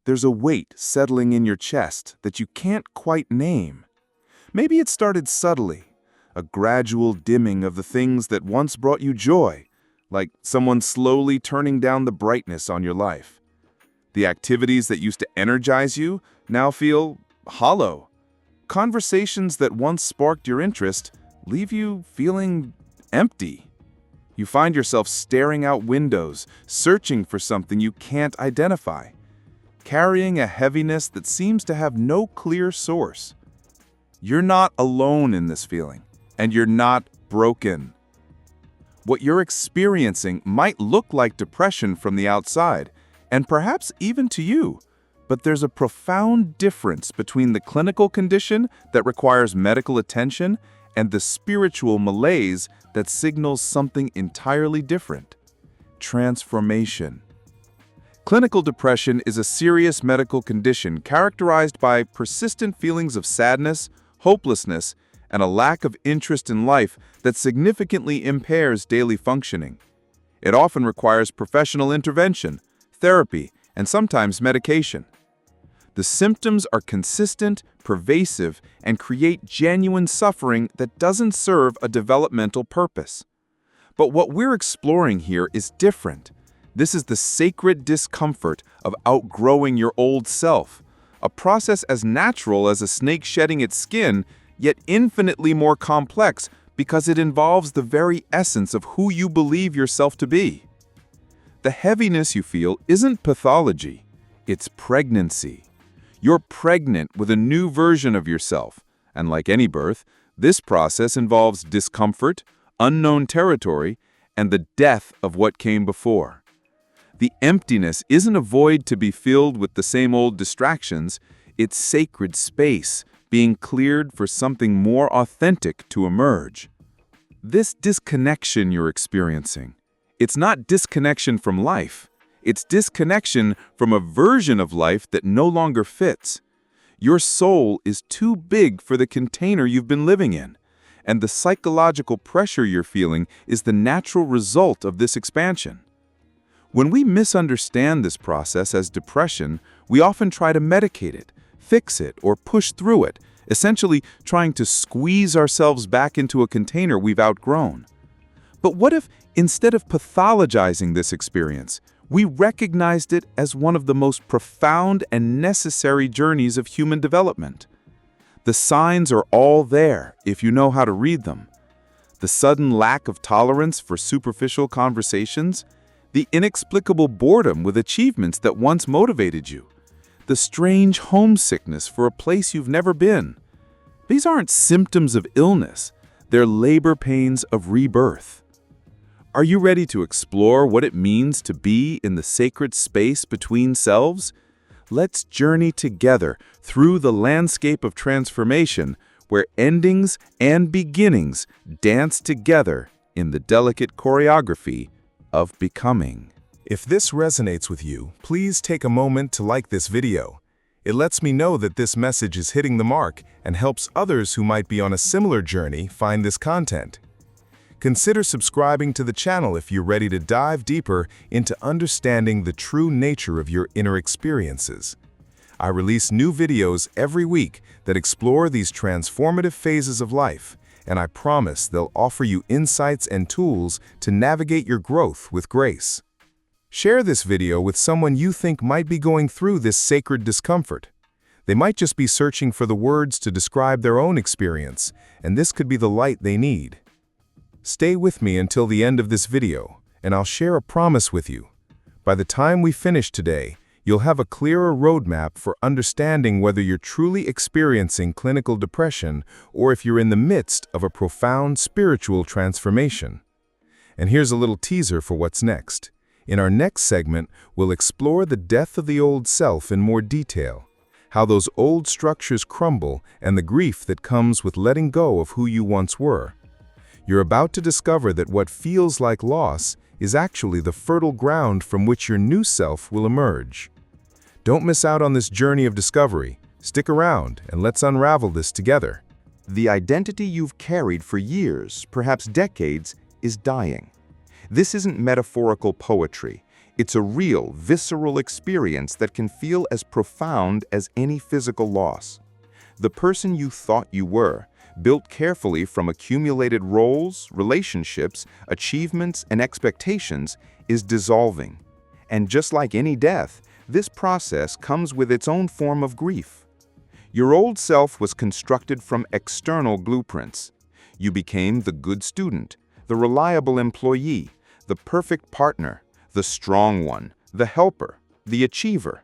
There's a weight settling in your chest that you can't quite name. Maybe it started subtly, a gradual dimming of the things that once brought you joy, like someone slowly turning down the brightness on your life. The activities that used to energize you now feel hollow. Conversations that once sparked your interest leave you feeling empty. You find yourself staring out windows, searching for something you can't identify, carrying a heaviness that seems to have no clear source. You're not alone in this feeling, and you're not broken. What you're experiencing might look like depression from the outside, and perhaps even to you, but there's a profound difference between the clinical condition that requires medical attention and the spiritual malaise that signals something entirely different: transformation. Clinical depression is a serious medical condition characterized by persistent feelings of sadness, hopelessness, and a lack of interest in life that significantly impairs daily functioning. It often requires professional intervention, therapy, and sometimes medication. The symptoms are consistent, pervasive, and create genuine suffering that doesn't serve a developmental purpose. But what we're exploring here is different. This is the sacred discomfort of outgrowing your old self, a process as natural as a snake shedding its skin, yet infinitely more complex because it involves the very essence of who you believe yourself to be. The heaviness you feel isn't pathology, it's pregnancy. You're pregnant with a new version of yourself, and like any birth, this process involves discomfort, unknown territory, and the death of what came before. The emptiness isn't a void to be filled with the same old distractions, it's sacred space being cleared for something more authentic to emerge. This disconnection you're experiencing, it's not disconnection from life. It's disconnection from a version of life that no longer fits. Your soul is too big for the container you've been living in, and the psychological pressure you're feeling is the natural result of this expansion. When we misunderstand this process as depression, we often try to medicate it, fix it, or push through it, essentially trying to squeeze ourselves back into a container we've outgrown. But what if, instead of pathologizing this experience, we recognized it as one of the most profound and necessary journeys of human development? The signs are all there if you know how to read them. The sudden lack of tolerance for superficial conversations, the inexplicable boredom with achievements that once motivated you, the strange homesickness for a place you've never been. These aren't symptoms of illness, they're labor pains of rebirth. Are you ready to explore what it means to be in the sacred space between selves? Let's journey together through the landscape of transformation where endings and beginnings dance together in the delicate choreography of becoming. If this resonates with you, please take a moment to like this video. It lets me know that this message is hitting the mark and helps others who might be on a similar journey find this content. Consider subscribing to the channel if you're ready to dive deeper into understanding the true nature of your inner experiences. I release new videos every week that explore these transformative phases of life, and I promise they'll offer you insights and tools to navigate your growth with grace. Share this video with someone you think might be going through this sacred discomfort. They might just be searching for the words to describe their own experience, and this could be the light they need. Stay with me until the end of this video, and I'll share a promise with you. By the time we finish today, you'll have a clearer roadmap for understanding whether you're truly experiencing clinical depression or if you're in the midst of a profound spiritual transformation. And here's a little teaser for what's next. In our next segment, we'll explore the death of the old self in more detail, how those old structures crumble, and the grief that comes with letting go of who you once were. You're about to discover that what feels like loss is actually the fertile ground from which your new self will emerge. Don't miss out on this journey of discovery. Stick around and let's unravel this together. The identity you've carried for years, perhaps decades, is dying. This isn't metaphorical poetry. It's a real, visceral experience that can feel as profound as any physical loss. The person you thought you were, built carefully from accumulated roles, relationships, achievements, and expectations, is dissolving. And just like any death, this process comes with its own form of grief. Your old self was constructed from external blueprints. You became the good student, the reliable employee, the perfect partner, the strong one, the helper, the achiever.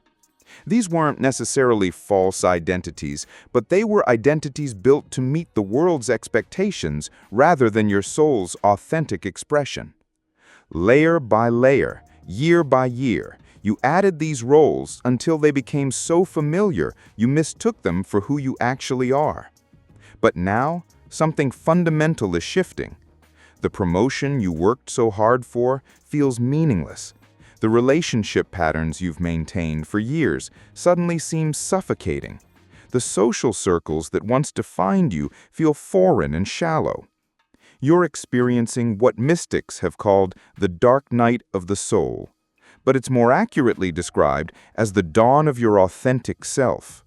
These weren't necessarily false identities, but they were identities built to meet the world's expectations rather than your soul's authentic expression. Layer by layer, year by year, you added these roles until they became so familiar you mistook them for who you actually are. But now, something fundamental is shifting. The promotion you worked so hard for feels meaningless. The relationship patterns you've maintained for years suddenly seem suffocating. The social circles that once defined you feel foreign and shallow. You're experiencing what mystics have called the dark night of the soul, but it's more accurately described as the dawn of your authentic self.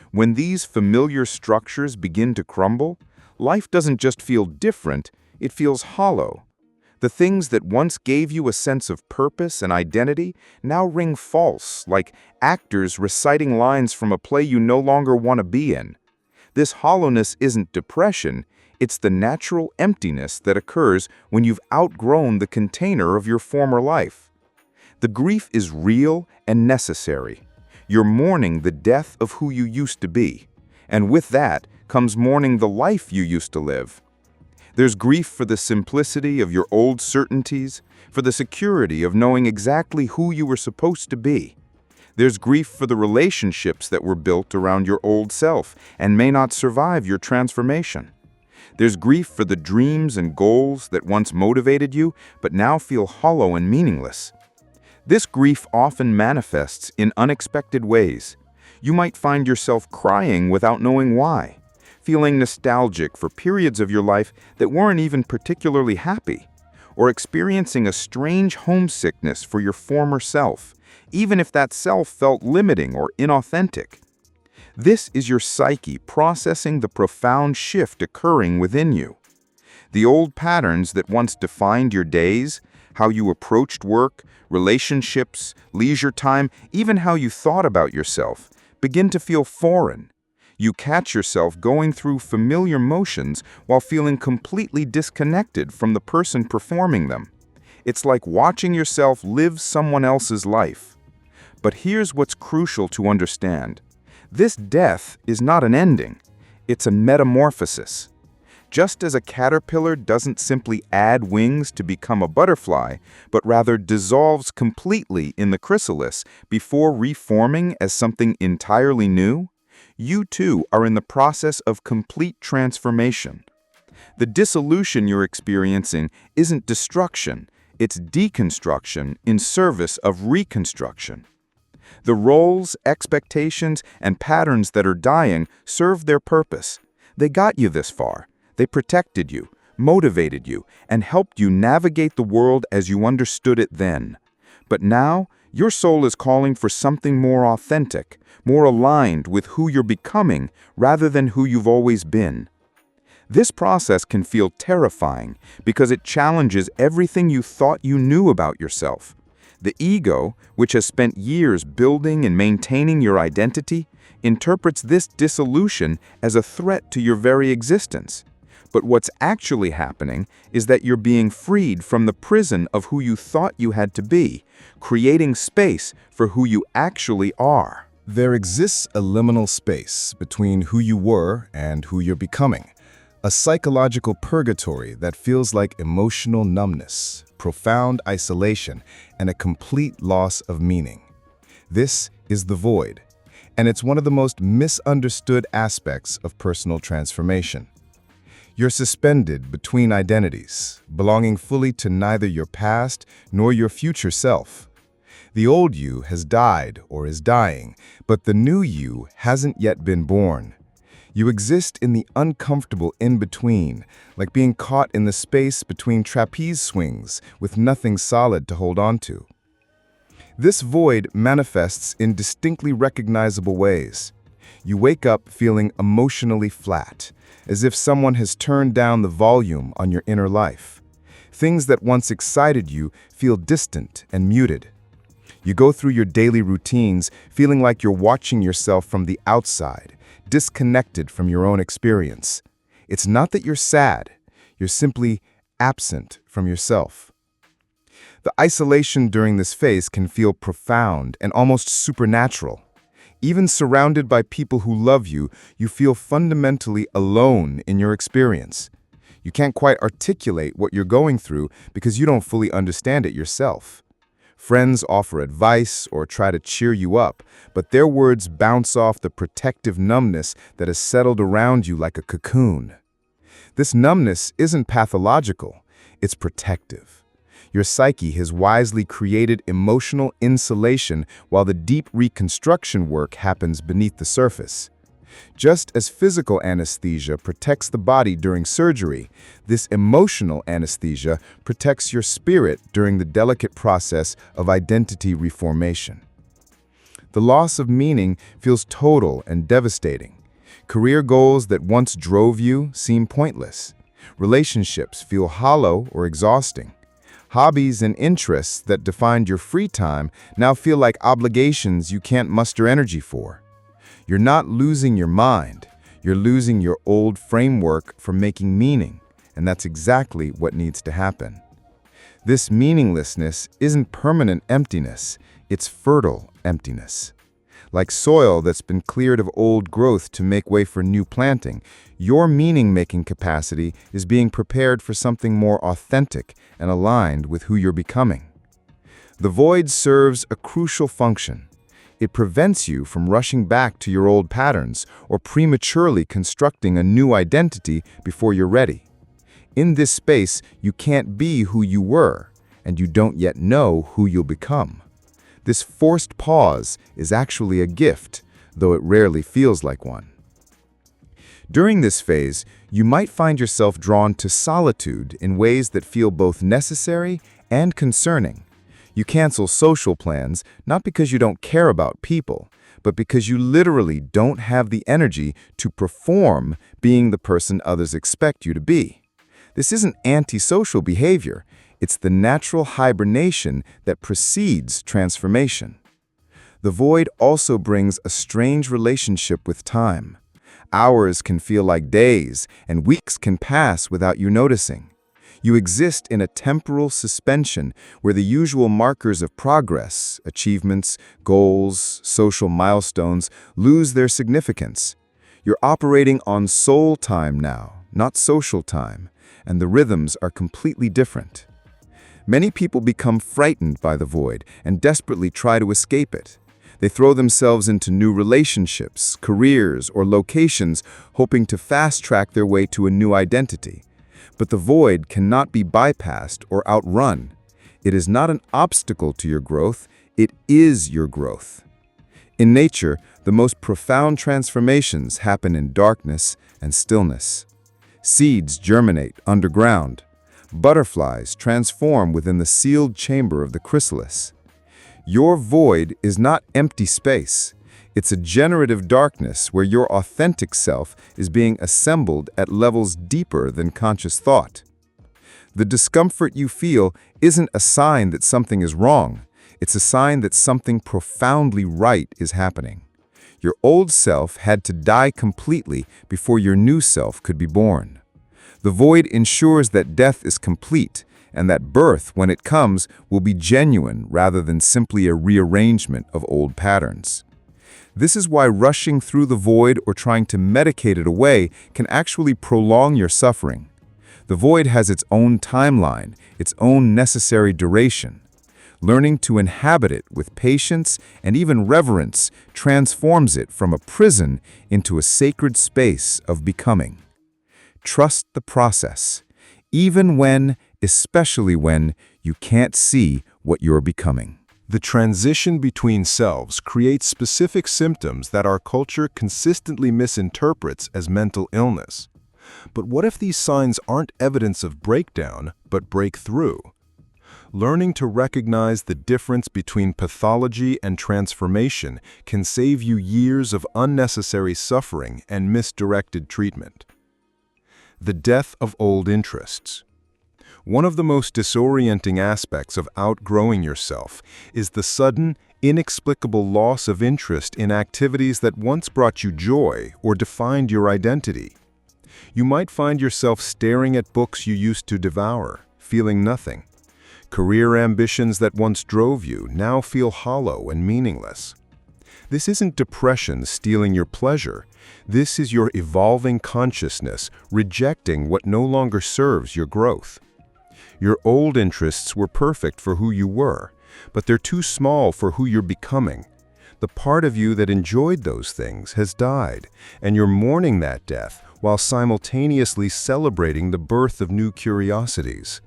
When these familiar structures begin to crumble, life doesn't just feel different, it feels hollow. The things that once gave you a sense of purpose and identity now ring false, like actors reciting lines from a play you no longer want to be in. This hollowness isn't depression, it's the natural emptiness that occurs when you've outgrown the container of your former life. The grief is real and necessary. You're mourning the death of who you used to be, and with that comes mourning the life you used to live. There's grief for the simplicity of your old certainties, for the security of knowing exactly who you were supposed to be. There's grief for the relationships that were built around your old self and may not survive your transformation. There's grief for the dreams and goals that once motivated you but now feel hollow and meaningless. This grief often manifests in unexpected ways. You might find yourself crying without knowing why, feeling nostalgic for periods of your life that weren't even particularly happy, or experiencing a strange homesickness for your former self, even if that self felt limiting or inauthentic. This is your psyche processing the profound shift occurring within you. The old patterns that once defined your days, how you approached work, relationships, leisure time, even how you thought about yourself, begin to feel foreign. You catch yourself going through familiar motions while feeling completely disconnected from the person performing them. It's like watching yourself live someone else's life. But here's what's crucial to understand. This death is not an ending. It's a metamorphosis. Just as a caterpillar doesn't simply add wings to become a butterfly, but rather dissolves completely in the chrysalis before reforming as something entirely new, you too are in the process of complete transformation. The dissolution you're experiencing isn't destruction, it's deconstruction in service of reconstruction. The roles, expectations, and patterns that are dying serve their purpose. They got you this far. They protected you, motivated you, and helped you navigate the world as you understood it then. But now, your soul is calling for something more authentic, more aligned with who you're becoming rather than who you've always been. This process can feel terrifying because it challenges everything you thought you knew about yourself. The ego, which has spent years building and maintaining your identity, interprets this dissolution as a threat to your very existence. But what's actually happening is that you're being freed from the prison of who you thought you had to be, creating space for who you actually are. There exists a liminal space between who you were and who you're becoming, a psychological purgatory that feels like emotional numbness, profound isolation, and a complete loss of meaning. This is the void, and it's one of the most misunderstood aspects of personal transformation. You're suspended between identities, belonging fully to neither your past nor your future self. The old you has died or is dying, but the new you hasn't yet been born. You exist in the uncomfortable in-between, like being caught in the space between trapeze swings with nothing solid to hold on to. This void manifests in distinctly recognizable ways. You wake up feeling emotionally flat, as if someone has turned down the volume on your inner life. Things that once excited you feel distant and muted. You go through your daily routines feeling like you're watching yourself from the outside, disconnected from your own experience. It's not that you're sad, you're simply absent from yourself. The isolation during this phase can feel profound and almost supernatural. Even surrounded by people who love you, you feel fundamentally alone in your experience. You can't quite articulate what you're going through because you don't fully understand it yourself. Friends offer advice or try to cheer you up, but their words bounce off the protective numbness that has settled around you like a cocoon. This numbness isn't pathological, it's protective. Your psyche has wisely created emotional insulation while the deep reconstruction work happens beneath the surface. Just as physical anesthesia protects the body during surgery, this emotional anesthesia protects your spirit during the delicate process of identity reformation. The loss of meaning feels total and devastating. Career goals that once drove you seem pointless. Relationships feel hollow or exhausting. Hobbies and interests that defined your free time now feel like obligations you can't muster energy for. You're not losing your mind, you're losing your old framework for making meaning, and that's exactly what needs to happen. This meaninglessness isn't permanent emptiness, it's fertile emptiness. Like soil that's been cleared of old growth to make way for new planting, your meaning-making capacity is being prepared for something more authentic and aligned with who you're becoming. The void serves a crucial function. It prevents you from rushing back to your old patterns or prematurely constructing a new identity before you're ready. In this space, you can't be who you were, and you don't yet know who you'll become. This forced pause is actually a gift, though it rarely feels like one. During this phase, you might find yourself drawn to solitude in ways that feel both necessary and concerning. You cancel social plans not because you don't care about people, but because you literally don't have the energy to perform being the person others expect you to be. This isn't antisocial behavior. It's the natural hibernation that precedes transformation. The void also brings a strange relationship with time. Hours can feel like days, and weeks can pass without you noticing. You exist in a temporal suspension where the usual markers of progress, achievements, goals, social milestones, lose their significance. You're operating on soul time now, not social time, and the rhythms are completely different. Many people become frightened by the void and desperately try to escape it. They throw themselves into new relationships, careers, or locations, hoping to fast-track their way to a new identity. But the void cannot be bypassed or outrun. It is not an obstacle to your growth, it is your growth. In nature, the most profound transformations happen in darkness and stillness. Seeds germinate underground. Butterflies transform within the sealed chamber of the chrysalis. Your void is not empty space. It's a generative darkness where your authentic self is being assembled at levels deeper than conscious thought. The discomfort you feel isn't a sign that something is wrong. It's a sign that something profoundly right is happening. Your old self had to die completely before your new self could be born. The void ensures that death is complete, and that birth, when it comes, will be genuine rather than simply a rearrangement of old patterns. This is why rushing through the void or trying to medicate it away can actually prolong your suffering. The void has its own timeline, its own necessary duration. Learning to inhabit it with patience and even reverence transforms it from a prison into a sacred space of becoming. Trust the process, even when, especially when, you can't see what you're becoming. The transition between selves creates specific symptoms that our culture consistently misinterprets as mental illness. But what if these signs aren't evidence of breakdown, but breakthrough? Learning to recognize the difference between pathology and transformation can save you years of unnecessary suffering and misdirected treatment. The death of old interests. One of the most disorienting aspects of outgrowing yourself is the sudden, inexplicable loss of interest in activities that once brought you joy or defined your identity. You might find yourself staring at books you used to devour, feeling nothing. Career ambitions that once drove you now feel hollow and meaningless. This isn't depression stealing your pleasure. This is your evolving consciousness rejecting what no longer serves your growth. Your old interests were perfect for who you were, but they're too small for who you're becoming. The part of you that enjoyed those things has died, and you're mourning that death while simultaneously celebrating the birth of new curiosities.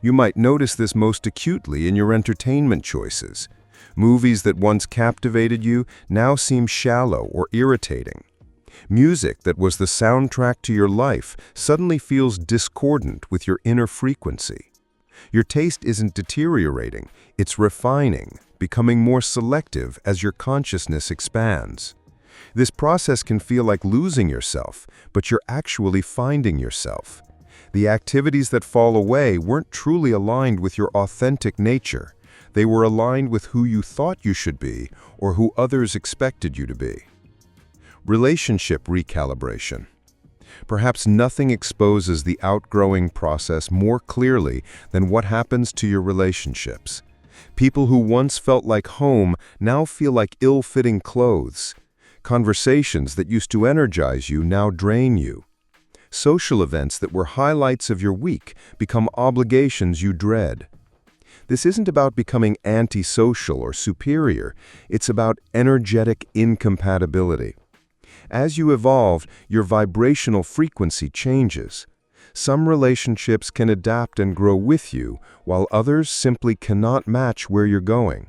You might notice this most acutely in your entertainment choices. Movies that once captivated you now seem shallow or irritating. Music that was the soundtrack to your life suddenly feels discordant with your inner frequency. Your taste isn't deteriorating, it's refining, becoming more selective as your consciousness expands. This process can feel like losing yourself, but you're actually finding yourself. The activities that fall away weren't truly aligned with your authentic nature. They were aligned with who you thought you should be or who others expected you to be. Relationship recalibration. Perhaps nothing exposes the outgrowing process more clearly than what happens to your relationships. People who once felt like home now feel like ill-fitting clothes. Conversations that used to energize you now drain you. Social events that were highlights of your week become obligations you dread. This isn't about becoming antisocial or superior, it's about energetic incompatibility. As you evolve, your vibrational frequency changes. Some relationships can adapt and grow with you, while others simply cannot match where you're going.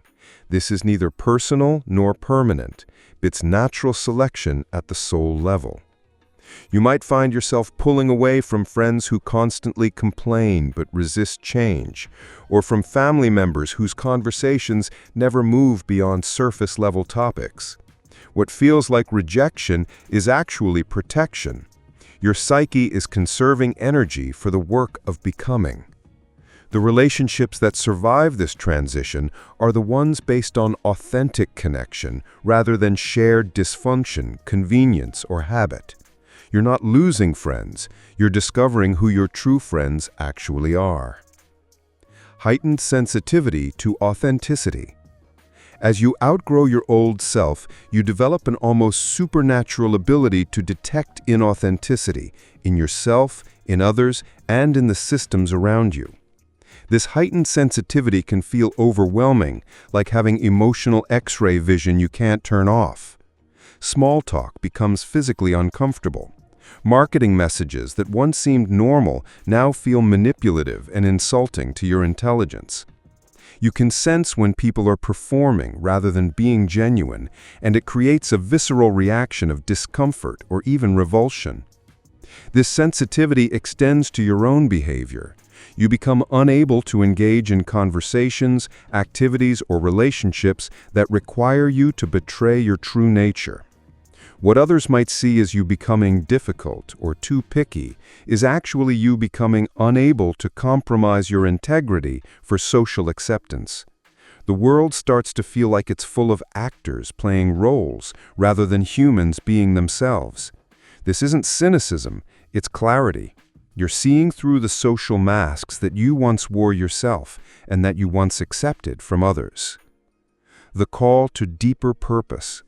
This is neither personal nor permanent. It's natural selection at the soul level. You might find yourself pulling away from friends who constantly complain but resist change, or from family members whose conversations never move beyond surface-level topics. What feels like rejection is actually protection. Your psyche is conserving energy for the work of becoming. The relationships that survive this transition are the ones based on authentic connection rather than shared dysfunction, convenience, or habit. You're not losing friends, you're discovering who your true friends actually are. Heightened sensitivity to authenticity. As you outgrow your old self, you develop an almost supernatural ability to detect inauthenticity in yourself, in others, and in the systems around you. This heightened sensitivity can feel overwhelming, like having emotional X-ray vision you can't turn off. Small talk becomes physically uncomfortable. Marketing messages that once seemed normal now feel manipulative and insulting to your intelligence. You can sense when people are performing rather than being genuine, and it creates a visceral reaction of discomfort or even revulsion. This sensitivity extends to your own behavior. You become unable to engage in conversations, activities, or relationships that require you to betray your true nature. What others might see as you becoming difficult or too picky is actually you becoming unable to compromise your integrity for social acceptance. The world starts to feel like it's full of actors playing roles rather than humans being themselves. This isn't cynicism, it's clarity. You're seeing through the social masks that you once wore yourself and that you once accepted from others. The call to deeper purpose.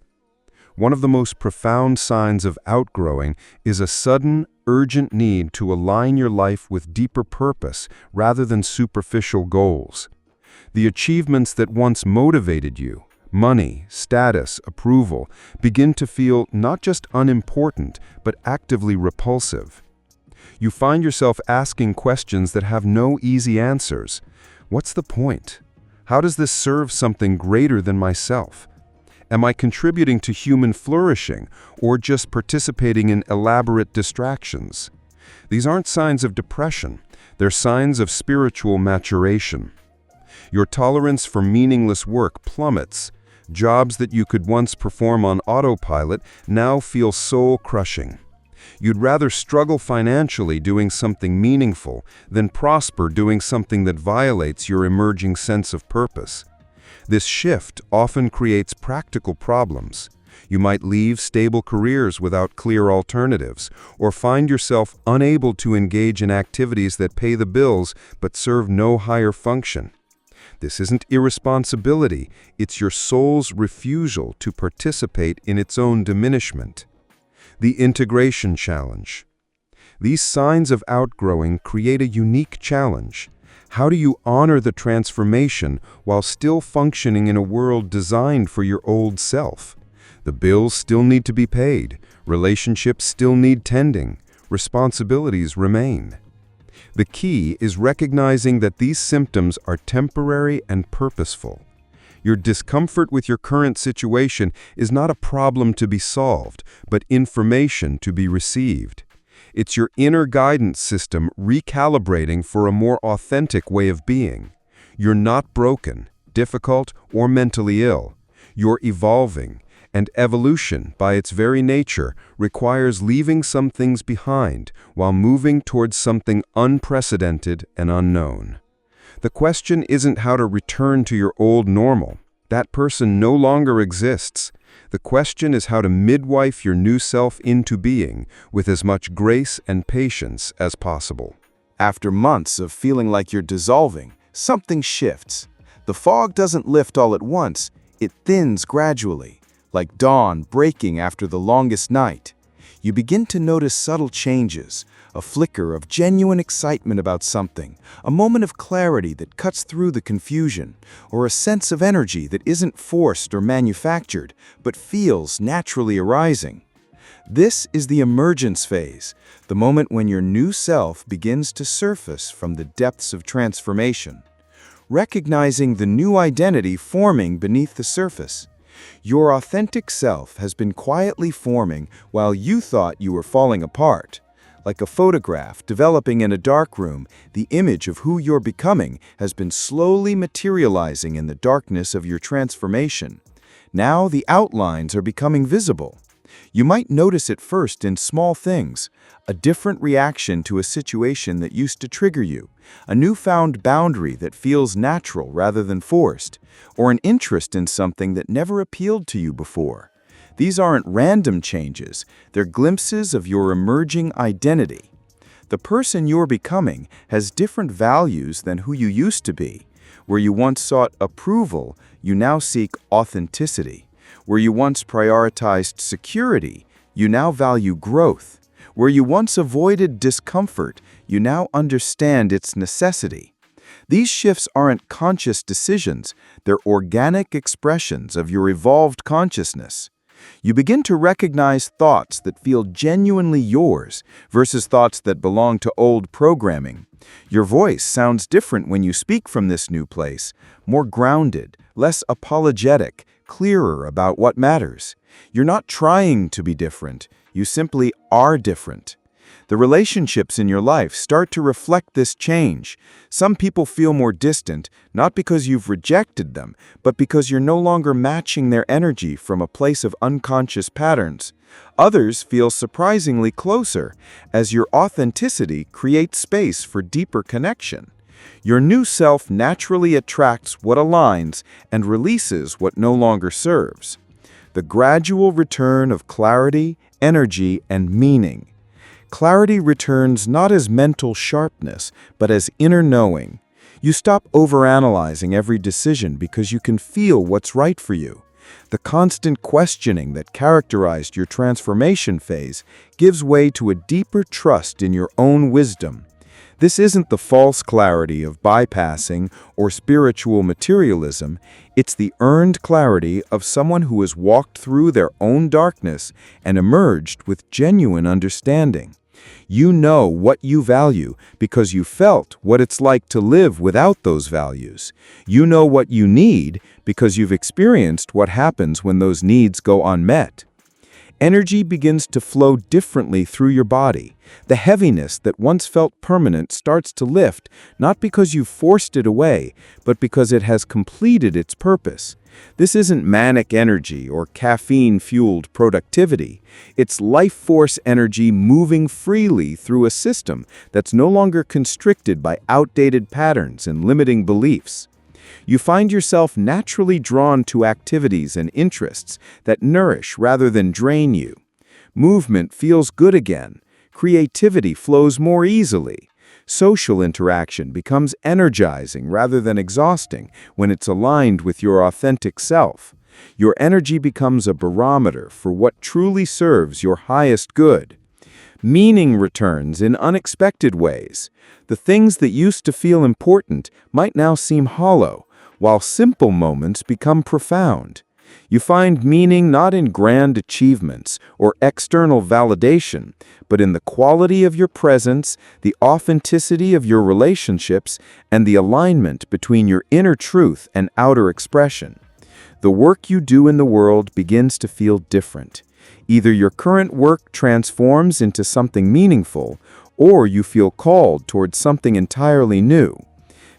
One of the most profound signs of outgrowing is a sudden, urgent need to align your life with deeper purpose rather than superficial goals. The achievements that once motivated you, money, status, approval, begin to feel not just unimportant, but actively repulsive. You find yourself asking questions that have no easy answers. What's the point? How does this serve something greater than myself? Am I contributing to human flourishing or just participating in elaborate distractions? These aren't signs of depression, they're signs of spiritual maturation. Your tolerance for meaningless work plummets. Jobs that you could once perform on autopilot now feel soul-crushing. You'd rather struggle financially doing something meaningful than prosper doing something that violates your emerging sense of purpose. This shift often creates practical problems. You might leave stable careers without clear alternatives, or find yourself unable to engage in activities that pay the bills but serve no higher function. This isn't irresponsibility, it's your soul's refusal to participate in its own diminishment. The integration challenge. These signs of outgrowing create a unique challenge. How do you honor the transformation while still functioning in a world designed for your old self? The bills still need to be paid, relationships still need tending, responsibilities remain. The key is recognizing that these symptoms are temporary and purposeful. Your discomfort with your current situation is not a problem to be solved, but information to be received. It's your inner guidance system recalibrating for a more authentic way of being. You're not broken, difficult, or mentally ill. You're evolving, and evolution, by its very nature, requires leaving some things behind while moving towards something unprecedented and unknown. The question isn't how to return to your old normal. That person no longer exists. The question is how to midwife your new self into being with as much grace and patience as possible. After months of feeling like you're dissolving, something shifts. The fog doesn't lift all at once, it thins gradually. Like dawn breaking after the longest night. You begin to notice subtle changes, a flicker of genuine excitement about something, a moment of clarity that cuts through the confusion, or a sense of energy that isn't forced or manufactured, but feels naturally arising. This is the emergence phase, the moment when your new self begins to surface from the depths of transformation. Recognizing the new identity forming beneath the surface. Your authentic self has been quietly forming while you thought you were falling apart. Like a photograph developing in a dark room, the image of who you're becoming has been slowly materializing in the darkness of your transformation. Now the outlines are becoming visible. You might notice it first in small things, a different reaction to a situation that used to trigger you, a newfound boundary that feels natural rather than forced, or an interest in something that never appealed to you before. These aren't random changes, they're glimpses of your emerging identity. The person you're becoming has different values than who you used to be. Where you once sought approval, you now seek authenticity. Where you once prioritized security, you now value growth. Where you once avoided discomfort, you now understand its necessity. These shifts aren't conscious decisions, they're organic expressions of your evolved consciousness. You begin to recognize thoughts that feel genuinely yours versus thoughts that belong to old programming. Your voice sounds different when you speak from this new place, more grounded, less apologetic, clearer about what matters. You're not trying to be different, you simply are different. The relationships in your life start to reflect this change. Some people feel more distant, not because you've rejected them, but because you're no longer matching their energy from a place of unconscious patterns. Others feel surprisingly closer, as your authenticity creates space for deeper connection. Your new self naturally attracts what aligns and releases what no longer serves. The gradual return of clarity, energy, and meaning. Clarity returns not as mental sharpness, but as inner knowing. You stop overanalyzing every decision because you can feel what's right for you. The constant questioning that characterized your transformation phase gives way to a deeper trust in your own wisdom. This isn't the false clarity of bypassing or spiritual materialism, it's the earned clarity of someone who has walked through their own darkness and emerged with genuine understanding. You know what you value because you felt what it's like to live without those values. You know what you need because you've experienced what happens when those needs go unmet. Energy begins to flow differently through your body. The heaviness that once felt permanent starts to lift, not because you forced it away, but because it has completed its purpose. This isn't manic energy or caffeine-fueled productivity. It's life force energy moving freely through a system that's no longer constricted by outdated patterns and limiting beliefs. You find yourself naturally drawn to activities and interests that nourish rather than drain you. Movement feels good again. Creativity flows more easily. Social interaction becomes energizing rather than exhausting when it's aligned with your authentic self. Your energy becomes a barometer for what truly serves your highest good. Meaning returns in unexpected ways. The things that used to feel important might now seem hollow, while simple moments become profound. You find meaning not in grand achievements or external validation, but in the quality of your presence, the authenticity of your relationships, and the alignment between your inner truth and outer expression. The work you do in the world begins to feel different. Either your current work transforms into something meaningful, or you feel called towards something entirely new.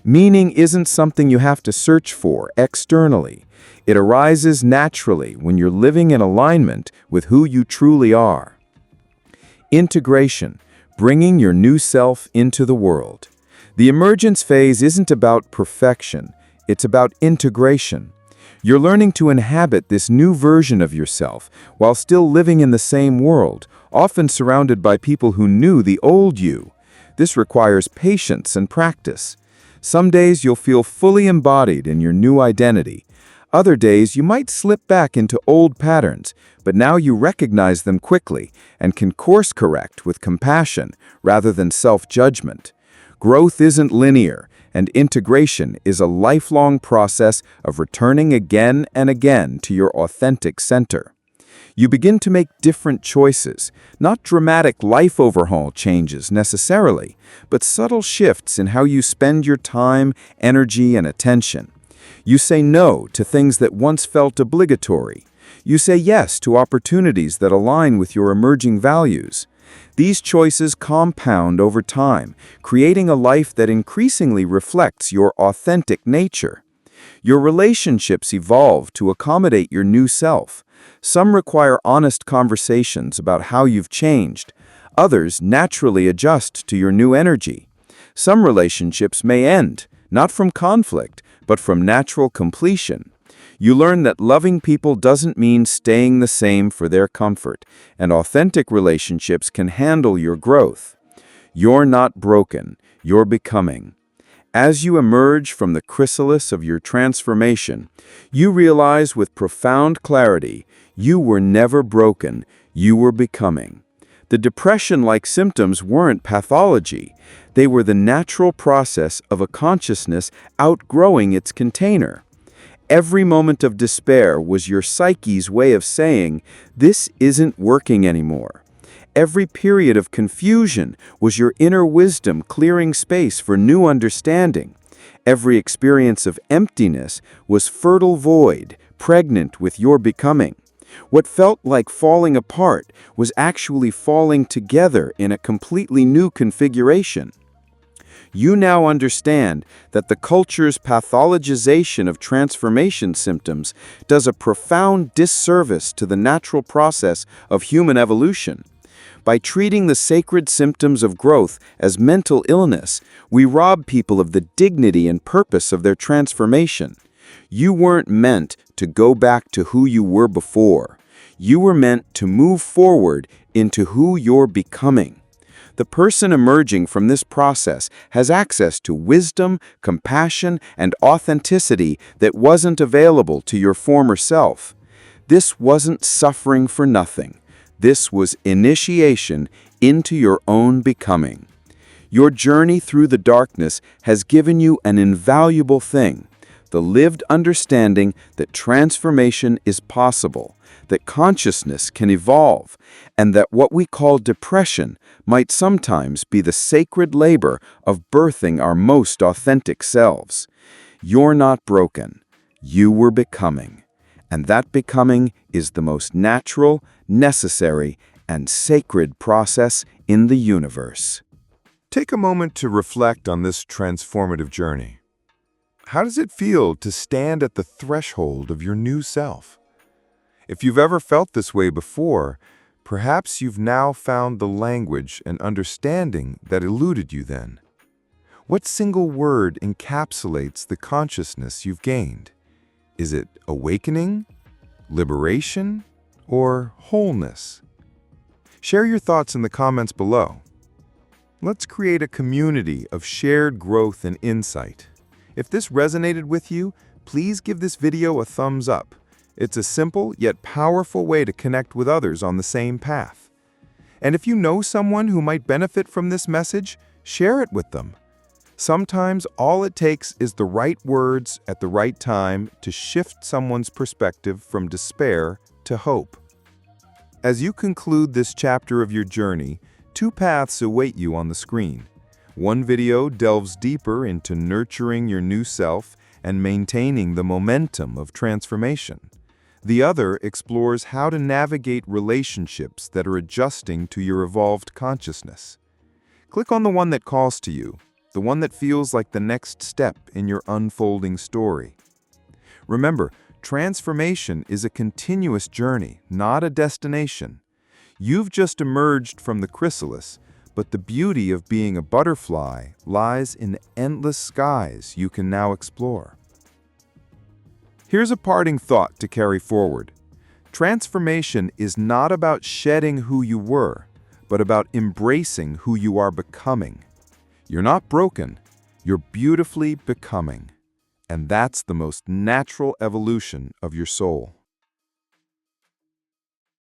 Meaning isn't something you have to search for externally. It arises naturally when you're living in alignment with who you truly are. Integration, bringing your new self into the world. The emergence phase isn't about perfection, it's about integration. You're learning to inhabit this new version of yourself while still living in the same world, often surrounded by people who knew the old you. This requires patience and practice. Some days you'll feel fully embodied in your new identity. Other days you might slip back into old patterns, but now you recognize them quickly and can course correct with compassion rather than self-judgment. Growth isn't linear, and integration is a lifelong process of returning again and again to your authentic center. You begin to make different choices, not dramatic life overhaul changes necessarily, but subtle shifts in how you spend your time, energy, and attention. You say no to things that once felt obligatory. You say yes to opportunities that align with your emerging values. These choices compound over time, creating a life that increasingly reflects your authentic nature. Your relationships evolve to accommodate your new self. Some require honest conversations about how you've changed. Others naturally adjust to your new energy. Some relationships may end, not from conflict, but from natural completion. You learn that loving people doesn't mean staying the same for their comfort, and authentic relationships can handle your growth. You're not broken, you're becoming. As you emerge from the chrysalis of your transformation, you realize with profound clarity, you were never broken, you were becoming. The depression-like symptoms weren't pathology. They were the natural process of a consciousness outgrowing its container. Every moment of despair was your psyche's way of saying, "This isn't working anymore." Every period of confusion was your inner wisdom clearing space for new understanding. Every experience of emptiness was fertile void, pregnant with your becoming. What felt like falling apart was actually falling together in a completely new configuration. You now understand that the culture's pathologization of transformation symptoms does a profound disservice to the natural process of human evolution. By treating the sacred symptoms of growth as mental illness, we rob people of the dignity and purpose of their transformation. You weren't meant to go back to who you were before. You were meant to move forward into who you're becoming. The person emerging from this process has access to wisdom, compassion, and authenticity that wasn't available to your former self. This wasn't suffering for nothing. This was initiation into your own becoming. Your journey through the darkness has given you an invaluable thing, the lived understanding that transformation is possible, that consciousness can evolve, and that what we call depression might sometimes be the sacred labor of birthing our most authentic selves. You're not broken. You were becoming. And that becoming is the most natural, necessary, and sacred process in the universe. Take a moment to reflect on this transformative journey. How does it feel to stand at the threshold of your new self? If you've ever felt this way before, perhaps you've now found the language and understanding that eluded you then. What single word encapsulates the consciousness you've gained? Is it awakening, liberation, or wholeness? Share your thoughts in the comments below. Let's create a community of shared growth and insight. If this resonated with you, please give this video a thumbs up. It's a simple yet powerful way to connect with others on the same path. And if you know someone who might benefit from this message, share it with them. Sometimes all it takes is the right words at the right time to shift someone's perspective from despair to hope. As you conclude this chapter of your journey, two paths await you on the screen. One video delves deeper into nurturing your new self and maintaining the momentum of transformation. The other explores how to navigate relationships that are adjusting to your evolved consciousness. Click on the one that calls to you, the one that feels like the next step in your unfolding story. Remember, transformation is a continuous journey, not a destination. You've just emerged from the chrysalis, but the beauty of being a butterfly lies in the endless skies you can now explore. Here's a parting thought to carry forward. Transformation is not about shedding who you were, but about embracing who you are becoming. You're not broken, you're beautifully becoming. And that's the most natural evolution of your soul.